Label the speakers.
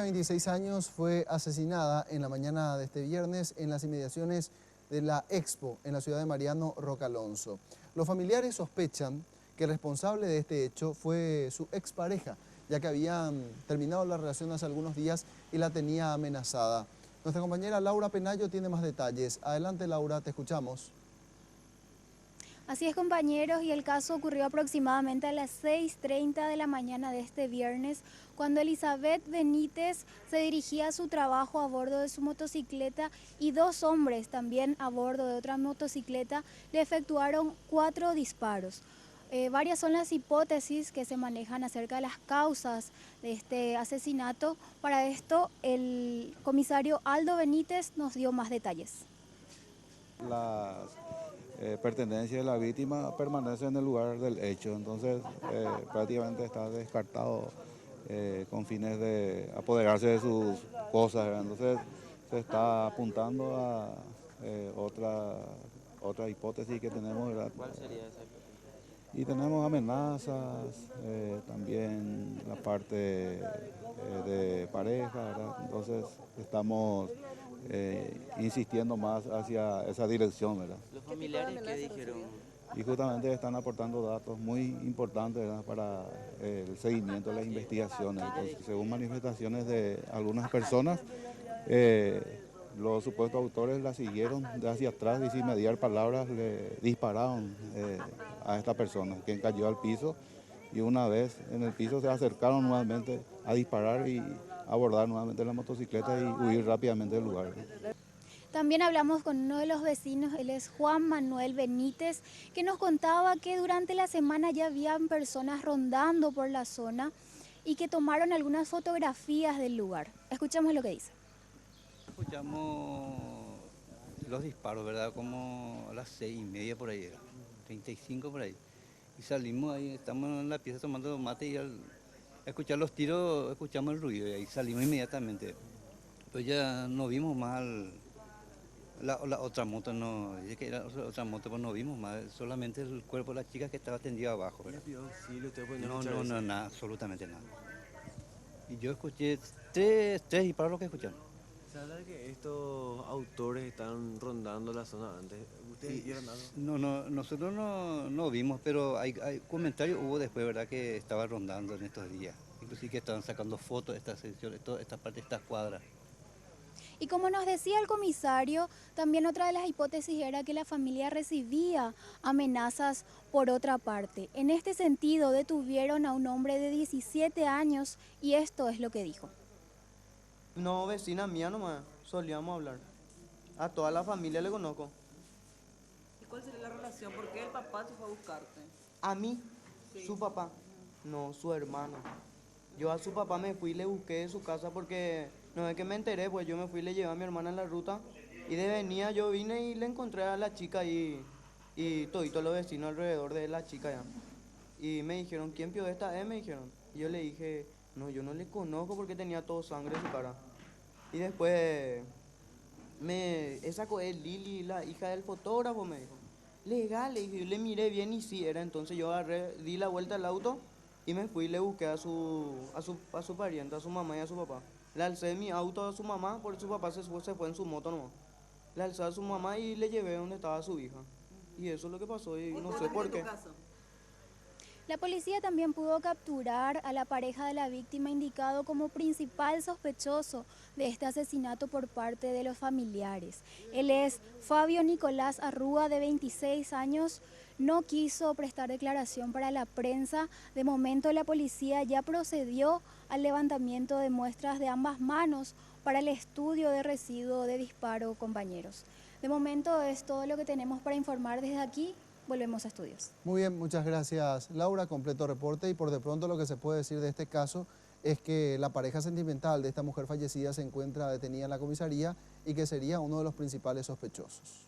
Speaker 1: de 26 años fue asesinada en la mañana de este viernes en las inmediaciones de la Expo en la ciudad de Mariano Roca Alonso. Los familiares sospechan que el responsable de este hecho fue su expareja, ya que habían terminado la relación hace algunos días y la tenía amenazada. Nuestra compañera Laura Penayo tiene más detalles. Adelante, Laura, te escuchamos.
Speaker 2: Así es, compañeros, y el caso ocurrió aproximadamente a las 6:30 de la mañana de este viernes, cuando Elizabeth Benítez se dirigía a su trabajo a bordo de su motocicleta y dos hombres también a bordo de otra motocicleta le efectuaron 4 disparos. Varias son las hipótesis que se manejan acerca de las causas de este asesinato. Para esto, el comisario Aldo Benítez nos dio más detalles.
Speaker 3: Las pertenencias de la víctima permanecen en el lugar del hecho, entonces prácticamente está descartado con fines de apoderarse de sus cosas, ¿verdad? Entonces se está apuntando a otra hipótesis que tenemos, ¿verdad?
Speaker 4: ¿Cuál sería esa hipótesis?
Speaker 3: Y tenemos amenazas, también la parte de pareja, ¿verdad? Entonces estamos insistiendo más hacia esa dirección, ¿verdad?
Speaker 4: ¿Los familiares qué dijeron?
Speaker 3: Y justamente están aportando datos muy importantes, ¿verdad?, para el seguimiento de las investigaciones. Entonces, según manifestaciones de algunas personas, los supuestos autores la siguieron de hacia atrás y sin mediar palabras le dispararon a esta persona, quien cayó al piso, y una vez en el piso se acercaron nuevamente a disparar y abordar nuevamente la motocicleta y huir rápidamente del lugar.
Speaker 2: También hablamos con uno de los vecinos, él es Juan Manuel Benítez, que nos contaba que durante la semana ya habían personas rondando por la zona y que tomaron algunas fotografías del lugar. Escuchamos lo que dice.
Speaker 5: Escuchamos los disparos, ¿verdad? Como a las 6:30 por ahí, 35 por ahí. Y salimos ahí, estamos en la pieza tomando mate y al escuchar los tiros escuchamos el ruido y ahí salimos inmediatamente. Pues ya no vimos más la otra moto, no, dice que era otra moto, pues no vimos más, solamente el cuerpo de la chica que estaba tendido abajo, ¿verdad? No, nada, absolutamente nada. Y yo escuché tres disparos lo que escucharon.
Speaker 4: ¿Se habla de que estos autores están rondando la zona antes? ¿Ustedes vieron algo?
Speaker 5: No, nosotros no vimos, pero hay comentarios hubo después, ¿verdad?, que estaba rondando en estos días. Inclusive que estaban sacando fotos de esta sección, de toda esta parte, de esta cuadra.
Speaker 2: Y como nos decía el comisario, también otra de las hipótesis era que la familia recibía amenazas por otra parte. En este sentido, detuvieron a un hombre de 17 años y esto es lo que dijo.
Speaker 6: No, vecina mía nomás, solíamos hablar. A toda la familia le conozco.
Speaker 7: ¿Y cuál sería la relación? ¿Por qué el papá se fue a buscarte?
Speaker 6: ¿A mí?
Speaker 7: Sí.
Speaker 6: ¿Su papá? No, su hermano. Yo a su papá me fui y le busqué de su casa porque no es que me enteré, pues yo me fui y le llevé a mi hermana en la ruta y de venida yo vine y le encontré a la chica y toditos los vecinos alrededor de la chica ya. Y me dijeron, ¿quién pio esta? Me dijeron. Y yo le dije, no, yo no le conozco porque tenía todo sangre en su cara. Y después esa es Lili, la hija del fotógrafo, me dijo. Legal, le dije, yo le miré bien y sí era. Entonces yo agarré, di la vuelta al auto y me fui y le busqué a su pariente, a su mamá y a su papá. Le alcé mi auto a su mamá porque su papá se fue en su moto nomás. Le alcé a su mamá y le llevé donde estaba su hija. Y eso es lo que pasó y no sé por qué.
Speaker 2: La policía también pudo capturar a la pareja de la víctima indicado como principal sospechoso de este asesinato por parte de los familiares. Él es Fabio Nicolás Arrúa, de 26 años. No quiso prestar declaración para la prensa. De momento la policía ya procedió al levantamiento de muestras de ambas manos para el estudio de residuo de disparo, compañeros. De momento es todo lo que tenemos para informar desde aquí. Volvemos a estudios.
Speaker 1: Muy bien, muchas gracias, Laura. Completo reporte y por de pronto lo que se puede decir de este caso es que la pareja sentimental de esta mujer fallecida se encuentra detenida en la comisaría y que sería uno de los principales sospechosos.